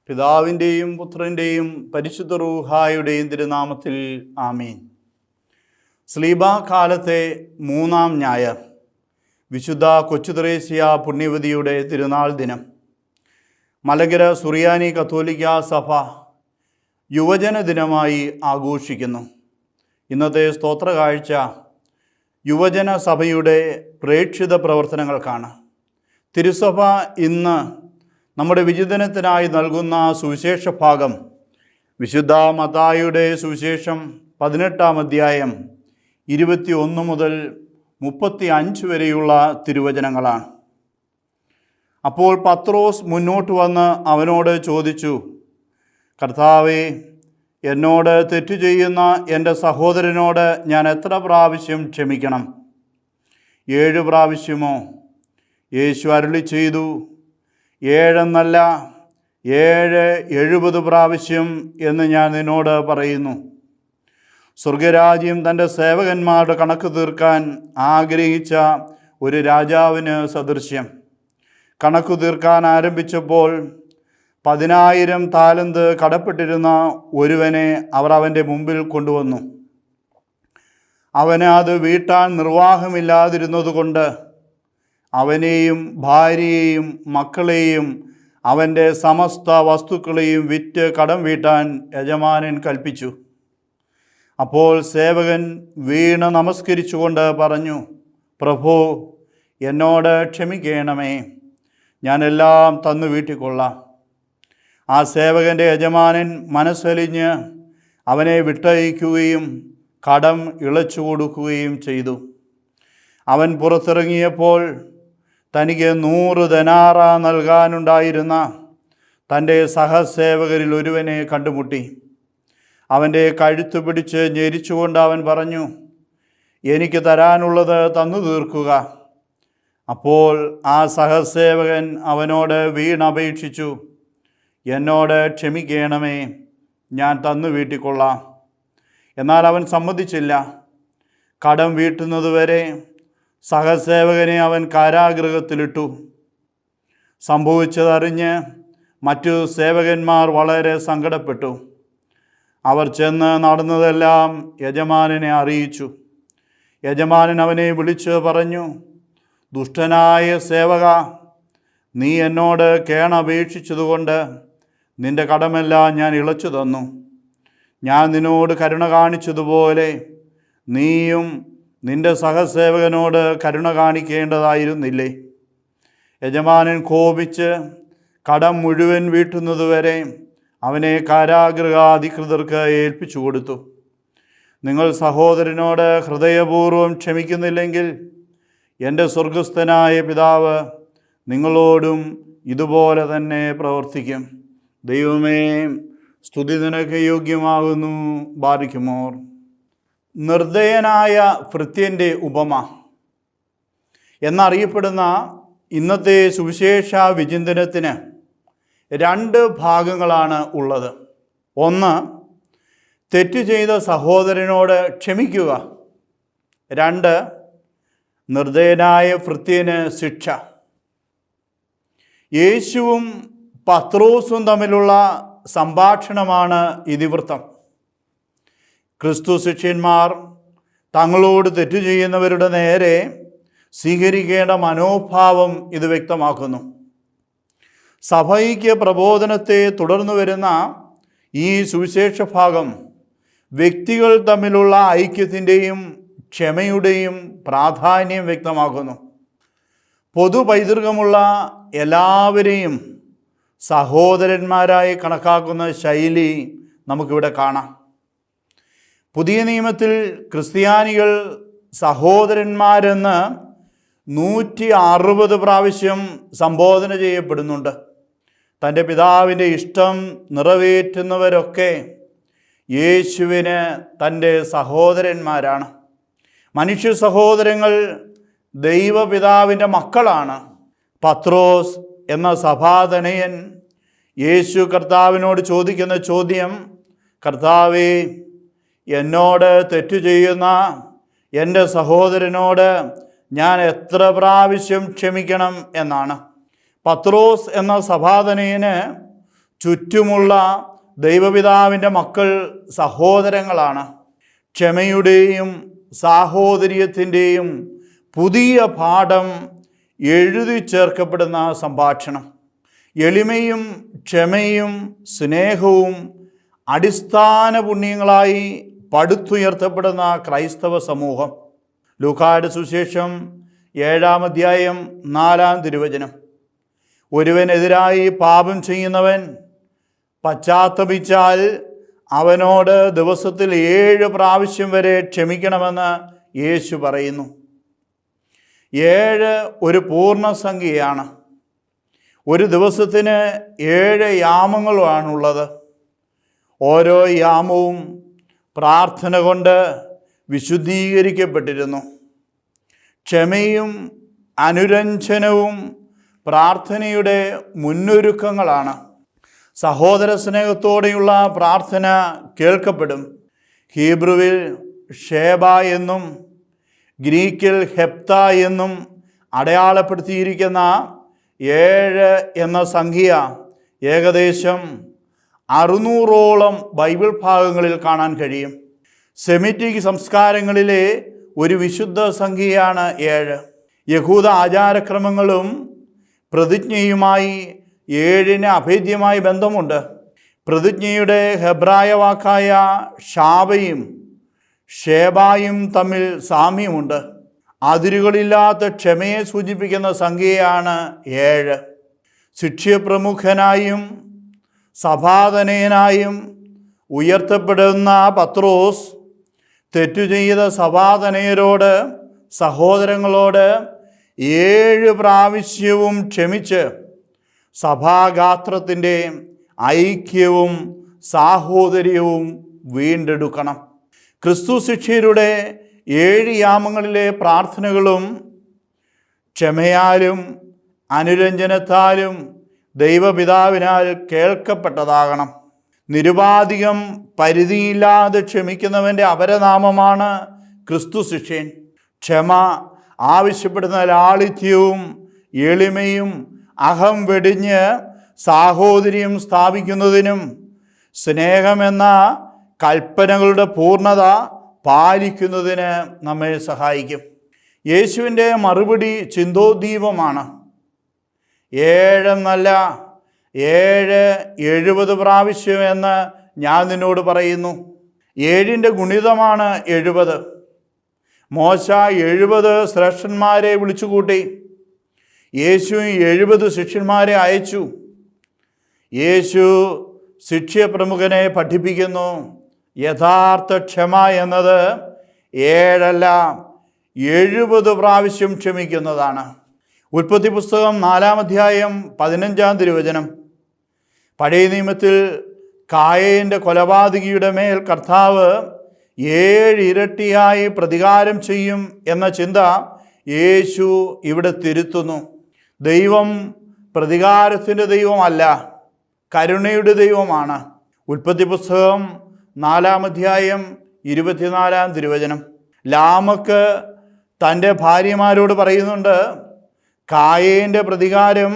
പിതാവിൻ്റെയും പുത്രൻ്റെയും പരിശുദ്ധ റൂഹായുടെയും തിരുനാമത്തിൽ ആമീൻ. സ്ലീബാ കാലത്തെ മൂന്നാം ഞായർ, വിശുദ്ധ കൊച്ചുത്രേസ്യ പുണ്യവതിയുടെ തിരുനാൾ ദിനം. മലങ്കര സുറിയാനി കത്തോലിക്ക സഭ യുവജന ദിനമായി ആഘോഷിക്കുന്നു. ഇന്നത്തെ സ്തോത്ര കാഴ്ച യുവജന സഭയുടെ പ്രേക്ഷിത പ്രവർത്തനങ്ങൾക്കാണ്. തിരുസഭ ഇന്ന് നമ്മുടെ വിചിന്തനത്തിനായി നൽകുന്ന സുവിശേഷ ഭാഗം വിശുദ്ധ മത്തായിയുടെ സുവിശേഷം 18-ാം അധ്യായം 21 മുതൽ 35 വരെയുള്ള തിരുവചനങ്ങളാണ്. അപ്പോൾ പത്രോസ് മുന്നോട്ട് വന്ന് അവനോട് ചോദിച്ചു, കർത്താവേ, എന്നോട് തെറ്റു ചെയ്യുന്ന എൻ്റെ സഹോദരനോട് ഞാൻ എത്ര പ്രാവശ്യം ക്ഷമിക്കണം? 7 പ്രാവശ്യമോ? യേശു അരുളി ചെയ്തു, 7 എന്നല്ല, 70 പ്രാവശ്യം എന്ന് ഞാൻ നിന്നോട് പറയുന്നു. സ്വർഗരാജ്യം തൻ്റെ സേവകന്മാരുടെ കണക്ക് തീർക്കാൻ ആഗ്രഹിച്ച ഒരു രാജാവിന് സദൃശ്യം. കണക്കു തീർക്കാൻ ആരംഭിച്ചപ്പോൾ 10,000 താലന്ത് കടപ്പെട്ടിരുന്ന ഒരുവനെ അവർ അവൻ്റെ മുമ്പിൽ കൊണ്ടുവന്നു. അവന് അത് വീട്ടാൻ നിർവാഹമില്ലാതിരുന്നതുകൊണ്ട് അവനെയും ഭാര്യയെയും മക്കളെയും അവൻ്റെ സമസ്ത വസ്തുക്കളെയും വിറ്റ് കടം വീട്ടാൻ യജമാനൻ കൽപ്പിച്ചു. അപ്പോൾ സേവകൻ വീണ് നമസ്കരിച്ചുകൊണ്ട് പറഞ്ഞു, പ്രഭോ, എന്നോട് ക്ഷമിക്കണമേ, ഞാനെല്ലാം തന്നു വീട്ടിക്കൊള്ളാം. ആ സേവകൻ്റെ യജമാനൻ മനസ്സലിഞ്ഞ് അവനെ വിട്ടയക്കുകയും കടം ഇളച്ചു കൊടുക്കുകയും ചെയ്തു. അവൻ പുറത്തിറങ്ങിയപ്പോൾ തനിക്ക് 100 ദനാറ നൽകാനുണ്ടായിരുന്ന തൻ്റെ സഹസേവകരിൽ ഒരുവനെ കണ്ടുമുട്ടി. അവൻ്റെ കഴുത്ത് പിടിച്ച് ഞെരിച്ചുകൊണ്ട് അവൻ പറഞ്ഞു, എനിക്ക് തരാനുള്ളത് തന്നു തീർക്കുക. അപ്പോൾ ആ സഹസേവകൻ അവനോട് വീണപേക്ഷിച്ചു, എന്നോട് ക്ഷമിക്കണമേ, ഞാൻ തന്നു വീട്ടിക്കൊള്ളാം. എന്നാൽ അവൻ സമ്മതിച്ചില്ല. കടം വീട്ടുന്നതുവരെ സഹസേവകനെ അവൻ കാരാഗൃഹത്തിലിട്ടു. സംഭവിച്ചതറിഞ്ഞ് മറ്റു സേവകന്മാർ വളരെ സങ്കടപ്പെട്ടു. അവർ ചെന്ന് നടന്നതെല്ലാം യജമാനനെ അറിയിച്ചു. യജമാനൻ അവനെ വിളിച്ച് പറഞ്ഞു, ദുഷ്ടനായ സേവക, നീ എന്നോട് കേണപേക്ഷിച്ചതുകൊണ്ട് നിന്റെ കടമെല്ലാം ഞാൻ ഇളച്ചു തന്നു. ഞാൻ നിന്നോട് കരുണ കാണിച്ചതുപോലെ നീയും നിന്റെ സഹസേവകനോട് കരുണ കാണിക്കേണ്ടതായിരുന്നില്ലേ? യജമാനൻ കോപിച്ച് കടം മുഴുവൻ വീട്ടുന്നതുവരെ അവനെ കാരാഗൃഹാധികൃതർക്ക് ഏൽപ്പിച്ചു കൊടുത്തു. നിങ്ങൾ സഹോദരനോട് ഹൃദയപൂർവ്വം ക്ഷമിക്കുന്നില്ലെങ്കിൽ എൻ്റെ സ്വർഗസ്ഥനായ പിതാവ് നിങ്ങളോടും ഇതുപോലെ തന്നെ പ്രവർത്തിക്കും. ദൈവമേ, സ്തുതി നിനക്ക് യോഗ്യമാകുന്നു. ബാരിക്കുമോർ. നിർദ്ദയനായ ഭൃത്യൻ്റെ ഉപമ എന്നറിയപ്പെടുന്ന ഇന്നത്തെ സുവിശേഷ വിചിന്തനത്തിന് 2 ഭാഗങ്ങളാണ് ഉള്ളത്. ഒന്ന്, തെറ്റ് ചെയ്ത സഹോദരനോട് ക്ഷമിക്കുക. 2, നിർദ്ദയനായ ഭൃത്യന് ശിക്ഷ. യേശുവും പത്രോസും തമ്മിലുള്ള സംഭാഷണമാണ് ഇതിവൃത്തം. ക്രിസ്തു ശിഷ്യന്മാർ തങ്ങളോട് തെറ്റു ചെയ്യുന്നവരുടെ നേരെ സ്വീകരിക്കേണ്ട മനോഭാവം ഇത് വ്യക്തമാക്കുന്നു. സഭയ്ക്ക് പ്രബോധനത്തെ തുടർന്നു വരുന്ന ഈ സുവിശേഷ ഭാഗം വ്യക്തികൾ തമ്മിലുള്ള ഐക്യത്തിൻ്റെയും ക്ഷമയുടെയും പ്രാധാന്യം വ്യക്തമാക്കുന്നു. പൊതു പൈതൃകമുള്ള എല്ലാവരെയും സഹോദരന്മാരായി കണക്കാക്കുന്ന ശൈലി നമുക്കിവിടെ കാണാം. പുതിയ നിയമത്തിൽ ക്രിസ്ത്യാനികൾ സഹോദരന്മാരെന്ന് 160 പ്രാവശ്യം സംബോധന ചെയ്യപ്പെടുന്നുണ്ട്. തൻ്റെ പിതാവിൻ്റെ ഇഷ്ടം നിറവേറ്റുന്നവരൊക്കെ യേശുവിന് തൻ്റെ സഹോദരന്മാരാണ്. മനുഷ്യ സഹോദരങ്ങൾ ദൈവപിതാവിൻ്റെ മക്കളാണ്. പത്രോസ് എന്ന സഭാതനയൻ യേശു കർത്താവിനോട് ചോദിക്കുന്ന ചോദ്യം, കർത്താവേ, എന്നോട് തെറ്റു ചെയ്യുന്ന എൻ്റെ സഹോദരനോട് ഞാൻ എത്ര പ്രാവശ്യം ക്ഷമിക്കണം എന്നാണ്. പത്രോസ് എന്ന സഭാതനയന് ചുറ്റുമുള്ള ദൈവപിതാവിൻ്റെ മക്കൾ സഹോദരങ്ങളാണ്. ക്ഷമയുടെയും സാഹോദര്യത്തിൻ്റെയും പുതിയ പാഠം എഴുതി ചേർക്കപ്പെടുന്ന സംഭാഷണം. എളിമയും ക്ഷമയും സ്നേഹവും അടിസ്ഥാന പുണ്യങ്ങളായി പടുത്തുയർത്തപ്പെടുന്ന ക്രൈസ്തവ സമൂഹം. ലൂക്കായുടെ സുവിശേഷം 7-ാം അധ്യായം 4-ാം തിരുവചനം. ഒരുവനെതിരായി പാപം ചെയ്യുന്നവൻ പശ്ചാത്തപിച്ചാൽ അവനോട് ദിവസത്തിൽ 7 പ്രാവശ്യം വരെ ക്ഷമിക്കണമെന്ന് യേശു പറയുന്നു. 7 ഒരു പൂർണ്ണസംഖ്യയാണ്. ഒരു ദിവസത്തിന് 7 യാമങ്ങളുമാണുള്ളത്. ഓരോ യാമവും പ്രാർത്ഥന കൊണ്ട് വിശുദ്ധീകരിക്കപ്പെട്ടിരുന്നു. ക്ഷമയും അനുരഞ്ജനവും പ്രാർത്ഥനയുടെ മുന്നൊരുക്കങ്ങളാണ്. സഹോദര സ്നേഹത്തോടെയുള്ള പ്രാർത്ഥന കേൾക്കപ്പെടും. ഹീബ്രുവിൽ ഷേബ എന്നും ഗ്രീക്കിൽ ഹെപ്ത എന്നും അടയാളപ്പെടുത്തിയിരിക്കുന്ന 7 എന്ന സംഖ്യ ഏകദേശം 600ഓളം ബൈബിൾ ഭാഗങ്ങളിൽ കാണാൻ കഴിയും. സെമിറ്റിക് സംസ്കാരങ്ങളിലെ ഒരു വിശുദ്ധ സംഖ്യയാണ് 7. യഹൂദ ആചാരക്രമങ്ങളും പ്രതിജ്ഞയുമായി 7-ന് അഭേദ്യമായ ബന്ധമുണ്ട്. പ്രതിജ്ഞയുടെ ഹെബ്രായ വാക്കായ ഷാബയും ഷേബായും തമ്മിൽ സാമ്യമുണ്ട്. അതിരുകളില്ലാത്ത ക്ഷമയെ സൂചിപ്പിക്കുന്ന സംഖ്യയാണ് 7. ശിക്ഷ്യപ്രമുഖനായും സഭാതനയനായും ഉയർത്തപ്പെടുന്ന പത്രോസ് തെറ്റു ചെയ്ത സഭാതനയരോട്, സഹോദരങ്ങളോട് 7 പ്രാവശ്യവും ക്ഷമിച്ച് സഭാഗാത്രത്തിൻ്റെ ഐക്യവും സാഹോദര്യവും വീണ്ടെടുക്കണം. ക്രിസ്തു ശിഷ്യരുടെ 7 യാമങ്ങളിലെ പ്രാർത്ഥനകളും ക്ഷമയാലും അനുരഞ്ജനത്താലും ദൈവപിതാവിനാൽ കേൾക്കപ്പെട്ടതാകണം. നിരുപാധികം പരിധിയില്ലാതെ ക്ഷമിക്കുന്നവൻ്റെ അപരനാമമാണ് ക്രിസ്തു ശിഷ്യൻ. ക്ഷമ ആവശ്യപ്പെടുന്ന ലാളിത്യവും എളിമയും അഹം വെടിഞ്ഞ് സാഹോദര്യം സ്ഥാപിക്കുന്നതിനും സ്നേഹമെന്ന കൽപ്പനകളുടെ പൂർണ്ണത പാലിക്കുന്നതിന് നമ്മെ സഹായിക്കും. യേശുവിൻ്റെ മറുപടി ചിന്തോദ്ദീപമാണ്. 7 എന്നല്ല 7 70 പ്രാവശ്യം എന്ന് ഞാൻ നിന്നോട് പറയുന്നു. 7ൻ്റെ ഗുണിതമാണ് 70. മോശ 70 ശ്രേഷ്ഠന്മാരെ വിളിച്ചുകൂട്ടി. യേശു 70 ശിഷ്യന്മാരെ അയച്ചു. യേശു ശിഷ്യപ്രമുഖനെ പഠിപ്പിക്കുന്നു. യഥാർത്ഥ ക്ഷമ എന്നത് 7 അല്ല 70 പ്രാവശ്യം ക്ഷമിക്കുന്നതാണ്. ഉൽപ്പത്തി പുസ്തകം 4-ാം അധ്യായം 15-ാം തിരുവചനം. പഴയ നിയമത്തിൽ കായൻ്റെ കൊലപാതകിയുടെ മേൽ കർത്താവ് 7 ഇരട്ടിയായി പ്രതികാരം ചെയ്യും എന്ന ചിന്ത യേശു ഇവിടെ തിരുത്തുന്നു. ദൈവം പ്രതികാരത്തിൻ്റെ ദൈവമല്ല, കരുണയുടെ ദൈവമാണ്. ഉൽപ്പത്തി പുസ്തകം 4-ാം അധ്യായം 24-ാം തിരുവചനം. ലാമക്ക് തൻ്റെ ഭാര്യമാരോട് പറയുന്നുണ്ട്, കായേൻ്റെ പ്രതികാരം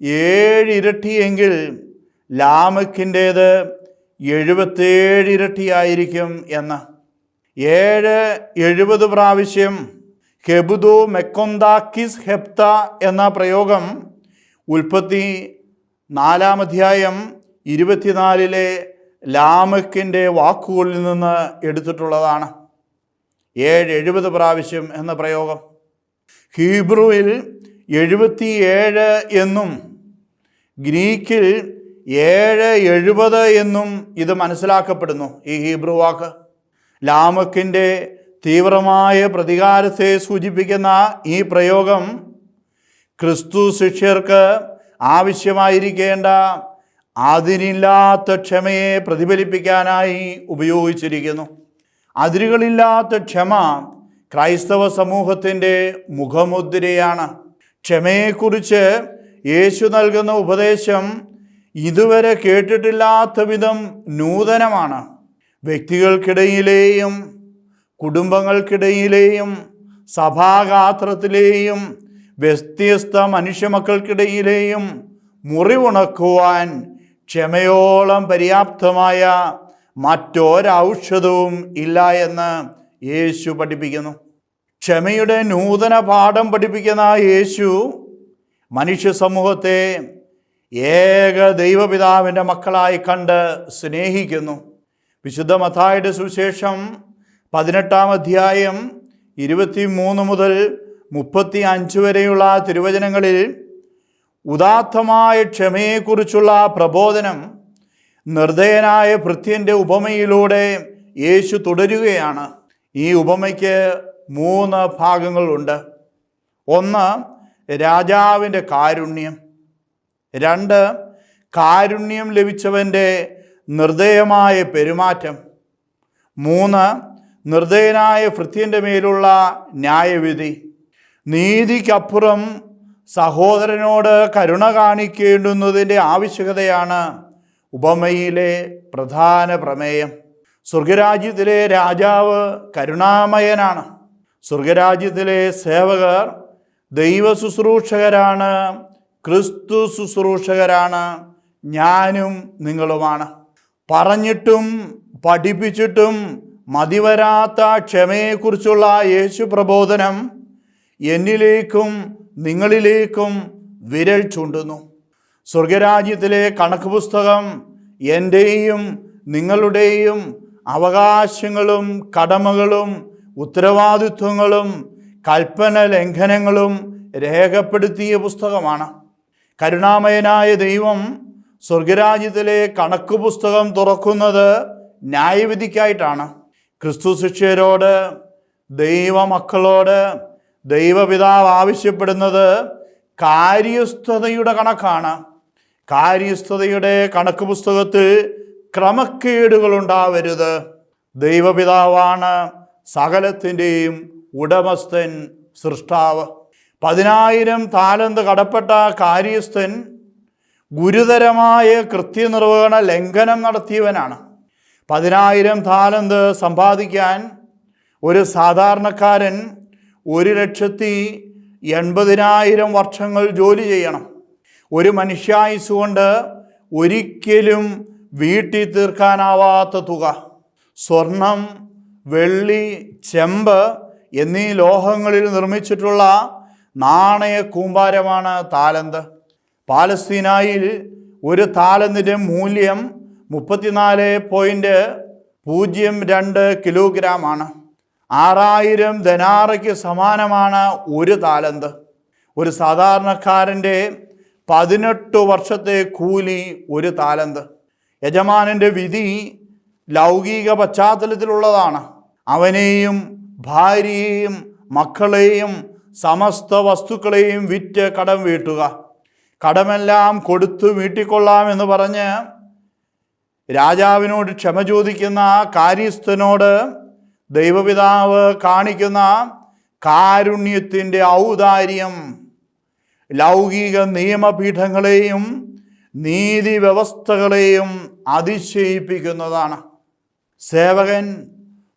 7 ഇരട്ടിയെങ്കിൽ ലാമക്കിൻ്റേത് 77 ഇരട്ടിയായിരിക്കും എന്ന്. 7 70 പ്രാവശ്യം ഹെബുദോ മെക്കൊന്താക്കിസ് ഹെപ്ത എന്ന പ്രയോഗം ഉൽപ്പത്തി 4-ാം അധ്യായം 24-ലെ ലാമക്കിൻ്റെ വാക്കുകളിൽ നിന്ന് എടുത്തിട്ടുള്ളതാണ്. 7 70 പ്രാവശ്യം എന്ന പ്രയോഗം ഹീബ്രുവിൽ 77 എന്നും ഗ്രീക്കിൽ 7 70 എന്നും ഇത് മനസ്സിലാക്കപ്പെടുന്നു. ഈ ഹീബ്രു വാക്ക് ലാമക്കിൻ്റെ തീവ്രമായ പ്രതികാരത്തെ സൂചിപ്പിക്കുന്ന ഈ പ്രയോഗം ക്രിസ്തു ശിഷ്യർക്ക് ആവശ്യമായിരിക്കേണ്ട അതിരില്ലാത്ത ക്ഷമയെ പ്രതിഫലിപ്പിക്കാനായി ഉപയോഗിച്ചിരിക്കുന്നു. അതിരുകളില്ലാത്ത ക്ഷമ ക്രൈസ്തവ സമൂഹത്തിൻ്റെ മുഖമുദ്രയാണ്. ക്ഷമയെക്കുറിച്ച് യേശു നൽകുന്ന ഉപദേശം ഇതുവരെ കേട്ടിട്ടില്ലാത്ത വിധം നൂതനമാണ്. വ്യക്തികൾക്കിടയിലെയും കുടുംബങ്ങൾക്കിടയിലെയും സഭാഗാത്രത്തിലെയും വ്യത്യസ്ത മനുഷ്യമക്കൾക്കിടയിലെയും മുറിവുണക്കുവാൻ ക്ഷമയോളം പര്യാപ്തമായ മറ്റൊരൗഷധവും ഇല്ല എന്ന് യേശു പഠിപ്പിക്കുന്നു. ക്ഷമയുടെ നൂതന പാഠം പഠിപ്പിക്കുന്ന യേശു മനുഷ്യ സമൂഹത്തെ ഏക ദൈവപിതാവിൻ്റെ മക്കളായി കണ്ട് സ്നേഹിക്കുന്നു. വിശുദ്ധ മത്തായിയുടെ സുവിശേഷം 18-ാം അധ്യായം 23 മുതൽ 35 വരെയുള്ള തിരുവചനങ്ങളിൽ ഉദാത്തമായ ക്ഷമയെക്കുറിച്ചുള്ള പ്രബോധനം നിർദ്ദയനായ ഭൃത്യൻ്റെ ഉപമയിലൂടെ യേശു തുടരുകയാണ്. ഈ ഉപമയ്ക്ക് 3 ഭാഗങ്ങളുണ്ട്. 1, രാജാവിൻ്റെ കാരുണ്യം. 2, കാരുണ്യം ലഭിച്ചവൻ്റെ നിർദ്ദയമായ പെരുമാറ്റം. 3, നിർദ്ദയനായ ഭൃത്യൻ്റെ മേലുള്ള ന്യായവിധി. നീതിക്കപ്പുറം സഹോദരനോട് കരുണ കാണിക്കേണ്ടുന്നതിൻ്റെ ആവശ്യകതയാണ് ഉപമയിലെ പ്രധാന പ്രമേയം. സ്വർഗരാജ്യത്തിലെ രാജാവ് കരുണാമയനാണ്. സ്വർഗരാജ്യത്തിലെ സേവകർ ദൈവ ശുശ്രൂഷകരാണ്, ക്രിസ്തു ശുശ്രൂഷകരാണ്, ഞാനും നിങ്ങളുമാണ്. പറഞ്ഞിട്ടും പഠിപ്പിച്ചിട്ടും മതിവരാത്ത ക്ഷമയെക്കുറിച്ചുള്ള യേശു പ്രബോധനം എന്നിലേക്കും നിങ്ങളിലേക്കും വിരൽ ചൂണ്ടുന്നു. സ്വർഗരാജ്യത്തിലെ കണക്ക് പുസ്തകം എൻ്റെയും നിങ്ങളുടെയും അവകാശങ്ങളും കടമകളും ഉത്തരവാദിത്വങ്ങളും കൽപ്പന ലംഘനങ്ങളും രേഖപ്പെടുത്തിയ പുസ്തകമാണ്. കരുണാമയനായ ദൈവം സ്വർഗരാജ്യത്തിലെ കണക്ക് പുസ്തകം തുറക്കുന്നത് ന്യായവിധിക്കായിട്ടാണ്. ക്രിസ്തു ശിഷ്യരോട്, ദൈവമക്കളോട് ദൈവപിതാവ് ആവശ്യപ്പെടുന്നത് കാര്യസ്ഥതയുടെ കണക്കാണ്. കാര്യസ്ഥതയുടെ കണക്ക് പുസ്തകത്തിൽ ക്രമക്കേടുകൾ ഉണ്ടാവരുത്. ദൈവപിതാവാണ് സകലത്തിൻ്റെയും ഉടമസ്ഥൻ, സൃഷ്ടാവ്. 10,000 താലന്ത് കടപ്പെട്ട കാര്യസ്ഥൻ ഗുരുതരമായ കൃത്യനിർവഹണ ലംഘനം നടത്തിയവനാണ്. 10,000 താലന്ത് സമ്പാദിക്കാൻ ഒരു സാധാരണക്കാരൻ 1,80,000 വർഷങ്ങൾ ജോലി ചെയ്യണം. ഒരു മനുഷ്യായുസ് കൊണ്ട് ഒരിക്കലും വീട്ടിൽ തീർക്കാനാവാത്ത തുക. സ്വർണം, വെള്ളി, ചെമ്പ് എന്നീ ലോഹങ്ങളിൽ നിർമ്മിച്ചിട്ടുള്ള നാണയ കൂമ്പാരമാണ് താലന്ത്. പാലസ്തീനായിൽ ഒരു താലന്തിൻ്റെ മൂല്യം 34.02 കിലോഗ്രാമാണ്. 6,000 ധനാറയ്ക്ക് സമാനമാണ് ഒരു താലന്ത്. ഒരു സാധാരണക്കാരൻ്റെ 18 വർഷത്തെ കൂലി ഒരു താലന്ത്. യജമാനൻ്റെ വിധി ലൗകിക പശ്ചാത്തലത്തിലുള്ളതാണ്. അവനെയും ഭാര്യയെയും മക്കളെയും സമസ്ത വസ്തുക്കളെയും വിറ്റ് കടം വീട്ടുക. കടമെല്ലാം കൊടുത്തു വീട്ടിക്കൊള്ളാം എന്ന് പറഞ്ഞ് രാജാവിനോട് ക്ഷമ ചോദിക്കുന്ന കാര്യസ്ഥനോട് ദൈവപിതാവ് കാണിക്കുന്ന കാരുണ്യത്തിൻ്റെ ഔദാര്യം ലൗകിക നിയമപീഠങ്ങളെയും നീതി വ്യവസ്ഥകളെയും അതിശയിപ്പിക്കുന്നതാണ്. സേവകൻ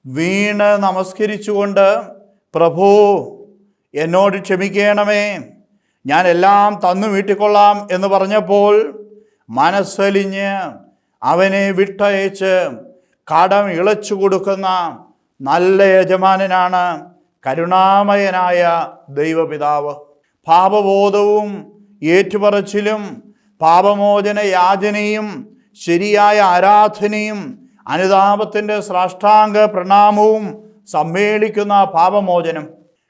വീണ് നമസ്കരിച്ചുകൊണ്ട്, പ്രഭു എന്നോട് ക്ഷമിക്കണമേ, ഞാൻ എല്ലാം തന്നു വീട്ടിക്കൊള്ളാം എന്ന് പറഞ്ഞപ്പോൾ മനസ്സലിഞ്ഞ് അവനെ വിട്ടയച്ച് കടം ഇളച്ചു കൊടുക്കുന്ന നല്ല യജമാനനാണ് കരുണാമയനായ ദൈവപിതാവ്. പാപബോധവും ഏറ്റുപറച്ചിലും പാപമോചന യാചനയും ശരിയായ ആരാധനയും അനുതാപത്തിൻ്റെ സാഷ്ടാംഗ പ്രണാമവും സമ്മേളിക്കുന്ന പാപമോചനം,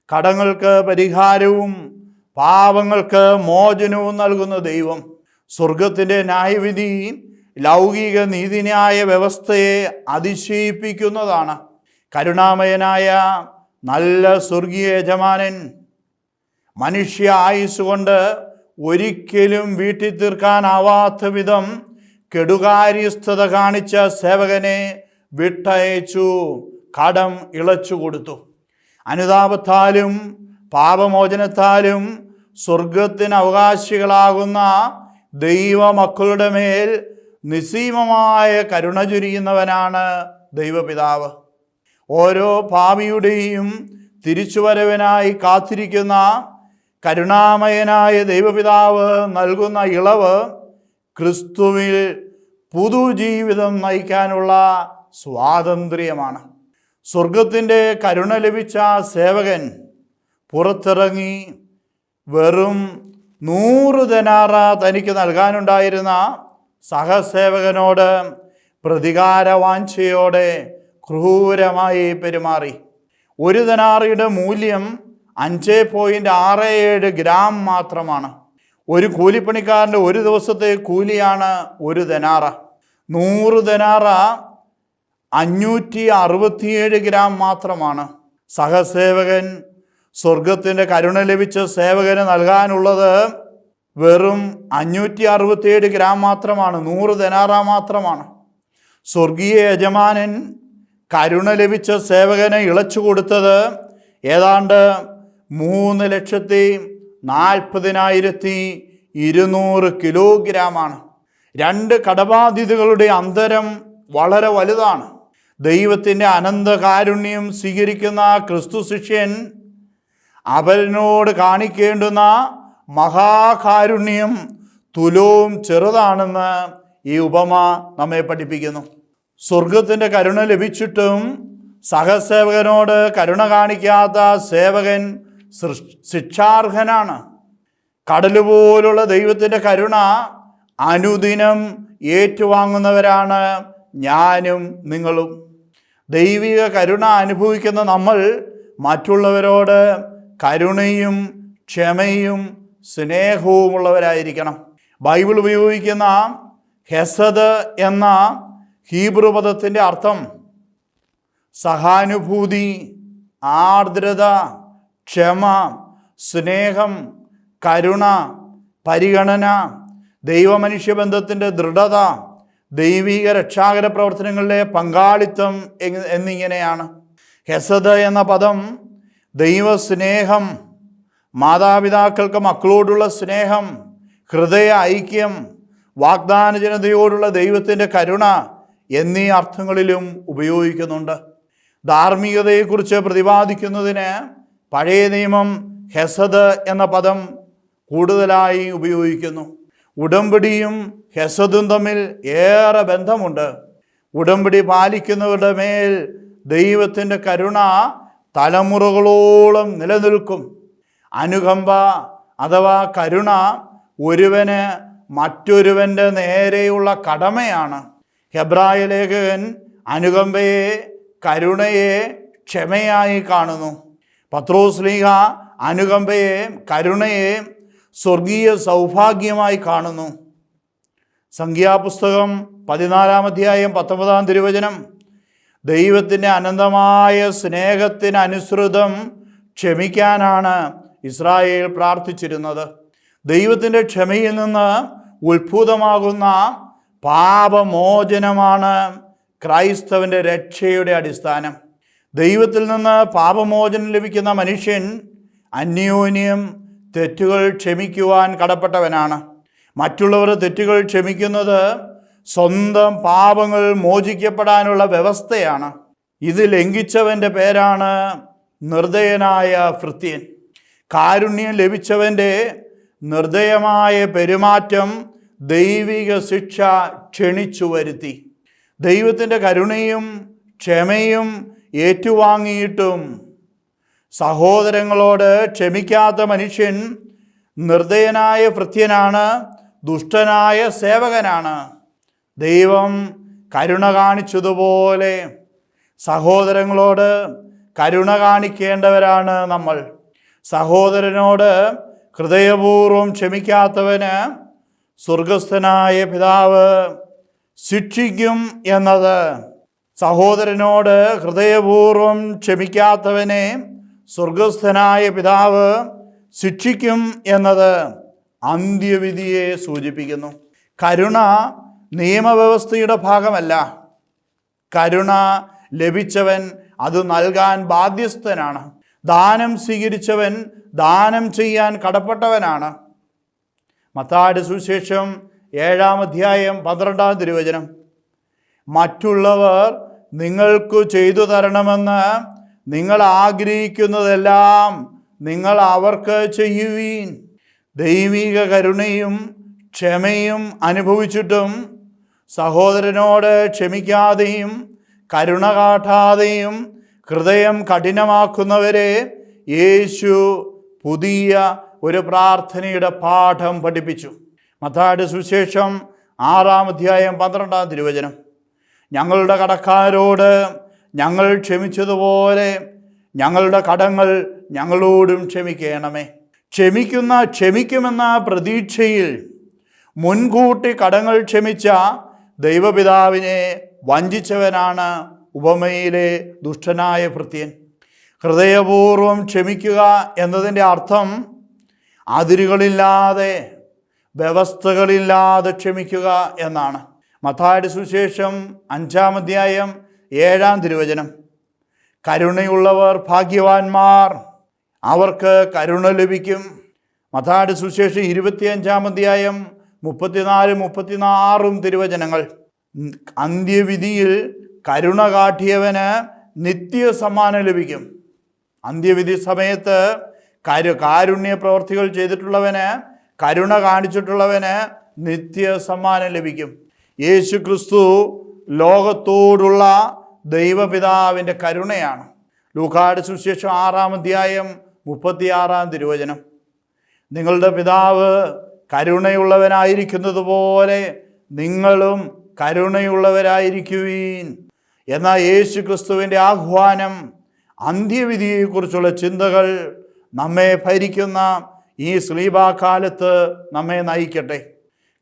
കടങ്ങൾക്ക് പരിഹാരവും പാപങ്ങൾക്ക് മോചനവും നൽകുന്ന ദൈവം. സ്വർഗത്തിൻ്റെ ന്യായവിധി ലൗകിക നീതിന്യായ വ്യവസ്ഥയെ അതിശയിപ്പിക്കുന്നതാണ്. കരുണാമയനായ നല്ല സ്വർഗീയ യജമാനൻ മനുഷ്യ ആയുസ് കൊണ്ട് ഒരിക്കലും വീട്ടിൽ തീർക്കാനാവാത്ത വിധം കെടുകാര്യസ്ഥത കാണിച്ച സേവകനെ വിട്ടയച്ചു, കടം ഇളച്ചു കൊടുത്തു. അനുതാപത്താലും പാപമോചനത്താലും സ്വർഗത്തിന് അവകാശികളാകുന്ന ദൈവമക്കളുടെ മേൽ നിസ്സീമമായ കരുണ ചൊരിയുന്നവനാണ് ദൈവപിതാവ്. ഓരോ പാപിയുടെയും തിരിച്ചുവരവിനായി കാത്തിരിക്കുന്ന കരുണാമയനായ ദൈവപിതാവ് നൽകുന്ന ഇളവ് ക്രിസ്തുവിൽ പുതുജീവിതം നയിക്കാനുള്ള സ്വാതന്ത്ര്യമാണ്. സ്വർഗത്തിൻ്റെ കരുണ ലഭിച്ച സേവകൻ പുറത്തിറങ്ങി വെറും 100 ദനാറ തനിക്ക് നൽകാനുണ്ടായിരുന്ന സഹസേവകനോട് പ്രതികാരവാഞ്ചയോടെ ക്രൂരമായി പെരുമാറി. 1 ദനാറയുടെ മൂല്യം 5.67 ഗ്രാം മാത്രമാണ്. ഒരു കൂലിപ്പണിക്കാരൻ്റെ ഒരു ദിവസത്തെ കൂലിയാണ് 1 ദനാറ. 100 ദനാറ 567 ഗ്രാം മാത്രമാണ്. സഹസേവകൻ സ്വർഗത്തിൻ്റെ കരുണ ലഭിച്ച സേവകന് നൽകാനുള്ളത് വെറും 567 ഗ്രാം മാത്രമാണ്. 100 ദനാറ മാത്രമാണ്. സ്വർഗീയ യജമാനൻ കരുണ ലഭിച്ച സേവകന് ഇളച്ചു കൊടുത്തത് ഏതാണ്ട് 3,40,200 കിലോഗ്രാമാണ്. 2 കടബാധ്യതകളുടെ അന്തരം വളരെ വലുതാണ്. ദൈവത്തിൻ്റെ അനന്തകാരുണ്യം സ്വീകരിക്കുന്ന ക്രിസ്തു ശിഷ്യൻ അവനോട് കാണിക്കേണ്ടുന്ന മഹാകാരുണ്യം തുലവും ചെറുതാണെന്ന് ഈ ഉപമ നമ്മെ പഠിപ്പിക്കുന്നു. സ്വർഗത്തിൻ്റെ കരുണ ലഭിച്ചിട്ടും സഹസേവകനോട് കരുണ കാണിക്കാത്ത സേവകൻ ശിക്ഷാർഹനാണ്. കടലുപോലുള്ള ദൈവത്തിൻ്റെ കരുണ അനുദിനം ഏറ്റുവാങ്ങുന്നവരാണ് ഞാനും നിങ്ങളും. ദൈവിക കരുണ അനുഭവിക്കുന്ന നമ്മൾ മറ്റുള്ളവരോട് കരുണയും ക്ഷമയും സ്നേഹവുമുള്ളവരായിരിക്കണം. ബൈബിൾ ഉപയോഗിക്കുന്ന ഹെസദ് എന്ന ഹീബ്രു പദത്തിൻ്റെ അർത്ഥം സഹാനുഭൂതി, ആർദ്രത, ക്ഷമ, സ്നേഹം, കരുണ, പരിഗണന, ദൈവമനുഷ്യ ബന്ധത്തിൻ്റെ ദൃഢത, ദൈവിക രക്ഷാകര പ്രവർത്തനങ്ങളിലെ പങ്കാളിത്തം എന്നിങ്ങനെയാണ്. ഹെസദ് എന്ന പദം ദൈവസ്നേഹം, മാതാപിതാക്കൾക്ക് മക്കളോടുള്ള സ്നേഹം, ഹൃദയ ഐക്യം, വാഗ്ദാന ജനതയോടുള്ള ദൈവത്തിൻ്റെ കരുണ എന്നീ അർത്ഥങ്ങളിലും ഉപയോഗിക്കുന്നുണ്ട്. ധാർമ്മികതയെക്കുറിച്ച് പ്രതിപാദിക്കുന്നതിന് പഴയ നിയമം ഹെസദ് എന്ന പദം കൂടുതലായി ഉപയോഗിക്കുന്നു. ഉടമ്പടിയും ഹെസദും തമ്മിൽ ഏറെ ബന്ധമുണ്ട്. ഉടമ്പടി പാലിക്കുന്നവരുടെ മേൽ ദൈവത്തിൻ്റെ കരുണ തലമുറകളോളം നിലനിൽക്കും. അനുകമ്പ അഥവാ കരുണ ഒരുവന് മറ്റൊരുവൻ്റെ നേരെയുള്ള കടമയാണ്. ഹെബ്രായ ലേഖകൻ അനുകമ്പയെ, കരുണയെ ക്ഷമയായി കാണുന്നു. പത്രോസ്ലീഹ അനുകമ്പയെ, കരുണയെ സ്വർഗീയ സൗഭാഗ്യമായി കാണുന്നു. സംഖ്യാപുസ്തകം 14-ാം അധ്യായം 19-ാം തിരുവചനം ദൈവത്തിൻ്റെ അനന്തമായ സ്നേഹത്തിനനുസൃതം ക്ഷമിക്കാനാണ് ഇസ്രായേൽ പ്രാർത്ഥിച്ചിരുന്നത്. ദൈവത്തിൻ്റെ ക്ഷമയിൽ നിന്ന് ഉത്ഭൂതമാകുന്ന പാപമോചനമാണ് ക്രൈസ്തവൻ്റെ രക്ഷയുടെ അടിസ്ഥാനം. ദൈവത്തിൽ നിന്ന് പാപമോചനം ലഭിക്കുന്ന മനുഷ്യൻ അന്യോന്യം തെറ്റുകൾ ക്ഷമിക്കുവാൻ കടപ്പെട്ടവനാണ്. മറ്റുള്ളവർ തെറ്റുകൾ ക്ഷമിക്കുന്നത് സ്വന്തം പാപങ്ങൾ മോചിക്കപ്പെടാനുള്ള വ്യവസ്ഥയാണ്. ഇത് ലംഘിച്ചവൻ്റെ പേരാണ് നിർദ്ദയനായ ഭൃത്യൻ. കാരുണ്യം ലഭിച്ചവൻ്റെ നിർദ്ദയമായ പെരുമാറ്റം ദൈവിക ശിക്ഷ ക്ഷണിച്ചു വരുത്തി. ദൈവത്തിൻ്റെ കരുണയും ക്ഷമയും ഏറ്റുവാങ്ങിയിട്ടും സഹോദരങ്ങളോട് ക്ഷമിക്കാത്ത മനുഷ്യൻ നിർദ്ദയനായ ഭൃത്യനാണ്, ദുഷ്ടനായ സേവകനാണ്. ദൈവം കരുണ കാണിച്ചതുപോലെ സഹോദരങ്ങളോട് കരുണ കാണിക്കേണ്ടവരാണ് നമ്മൾ. സഹോദരനോട് ഹൃദയപൂർവ്വം ക്ഷമിക്കാത്തവന് സ്വർഗസ്ഥനായ പിതാവ് ശിക്ഷിക്കും എന്നത്, സഹോദരനോട് ഹൃദയപൂർവ്വം ക്ഷമിക്കാത്തവനെ സ്വർഗസ്ഥനായ പിതാവ് ശിക്ഷിക്കും എന്നത് അന്ത്യവിധിയെ സൂചിപ്പിക്കുന്നു. കരുണ നിയമവ്യവസ്ഥയുടെ ഭാഗമല്ല. കരുണ ലഭിച്ചവൻ അത് നൽകാൻ ബാധ്യസ്ഥനാണ്. ദാനം സ്വീകരിച്ചവൻ ദാനം ചെയ്യാൻ കടപ്പെട്ടവനാണ്. മത്തായിയുടെ സുവിശേഷം 7-ാം അധ്യായം 12-ാം തിരുവചനം മറ്റുള്ളവർ നിങ്ങൾക്ക് ചെയ്തു തരണമെന്ന് നിങ്ങൾ ആഗ്രഹിക്കുന്നതെല്ലാം നിങ്ങൾ അവർക്ക് ചെയ്യുവീൻ. ദൈവിക കരുണയും ക്ഷമയും അനുഭവിച്ചിട്ടും സഹോദരനോട് ക്ഷമിക്കാതെയും കരുണ കാട്ടാതെയും ഹൃദയം കഠിനമാക്കുന്നവരെ യേശു പുതിയ ഒരു പ്രാർത്ഥനയുടെ പാഠം പഠിപ്പിച്ചു. മത്തായിയുടെ സുവിശേഷം 6-ാം അധ്യായം 12-ാം തിരുവചനം, ഞങ്ങളുടെ കടക്കാരോട് ഞങ്ങൾ ക്ഷമിച്ചതുപോലെ ഞങ്ങളുടെ കടങ്ങൾ ഞങ്ങളോടും ക്ഷമിക്കണമേ. ക്ഷമിക്കുമെന്ന പ്രതീക്ഷയിൽ മുൻകൂട്ടി കടങ്ങൾ ക്ഷമിച്ച ദൈവപിതാവിനെ വഞ്ചിച്ചവനാണ് ഉപമയിലെ ദുഷ്ടനായ ഭൃത്യൻ. ഹൃദയപൂർവ്വം ക്ഷമിക്കുക എന്നതിൻ്റെ അർത്ഥം അതിരുകളില്ലാതെ വ്യവസ്ഥകളില്ലാതെ ക്ഷമിക്കുക എന്നാണ്. മത്തായിയുടെ സുവിശേഷം 5-ാം അധ്യായം 7-ാം തിരുവചനം, കരുണയുള്ളവർ ഭാഗ്യവാന്മാർ, അവർക്ക് കരുണ ലഭിക്കും. മത്തായിയുടെ സുവിശേഷം 25-ാം അധ്യായം 34-36 തിരുവചനങ്ങൾ, അന്ത്യവിധിയിൽ കരുണ കാട്ടിയവന് നിത്യ സമ്മാനം ലഭിക്കും. അന്ത്യവിധി സമയത്ത് കാരുണ്യ പ്രവർത്തികൾ ചെയ്തിട്ടുള്ളവന്, കരുണ കാണിച്ചിട്ടുള്ളവന് നിത്യ സമ്മാനം ലഭിക്കും. യേശു ക്രിസ്തു ലോകത്തോടുള്ള ദൈവപിതാവിൻ്റെ കരുണയാണ്. ലൂക്കായുടെ സുവിശേഷം 6-ാം അധ്യായം 36-ാം തിരുവചനം, നിങ്ങളുടെ പിതാവ് കരുണയുള്ളവനായിരിക്കുന്നത് പോലെ നിങ്ങളും കരുണയുള്ളവരായിരിക്കുവീൻ എന്ന യേശു ക്രിസ്തുവിൻ്റെ ആഹ്വാനം, അന്ത്യവിധിയെക്കുറിച്ചുള്ള ചിന്തകൾ നമ്മെ ഭരിക്കുന്ന ഈ ശ്ലീബാകാലത്ത് നമ്മെ നയിക്കട്ടെ.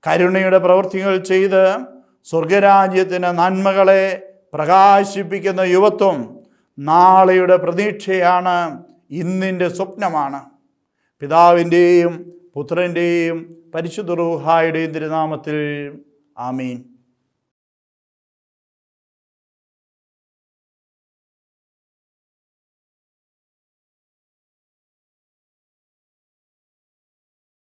കരുണയുടെ പ്രവൃത്തികൾ ചെയ്ത് സ്വർഗരാജ്യത്തിന് നന്മകളെ പ്രകാശിപ്പിക്കുന്ന യുവത്വം നാളെയുടെ പ്രതീക്ഷയാണ്, ഇന്നിൻ്റെ സ്വപ്നമാണ്. പിതാവിൻ്റെയും പുത്രൻ്റെയും പരിശുദ്ധ റൂഹായുടെയും തിരുനാമത്തിൽ ആമീൻ.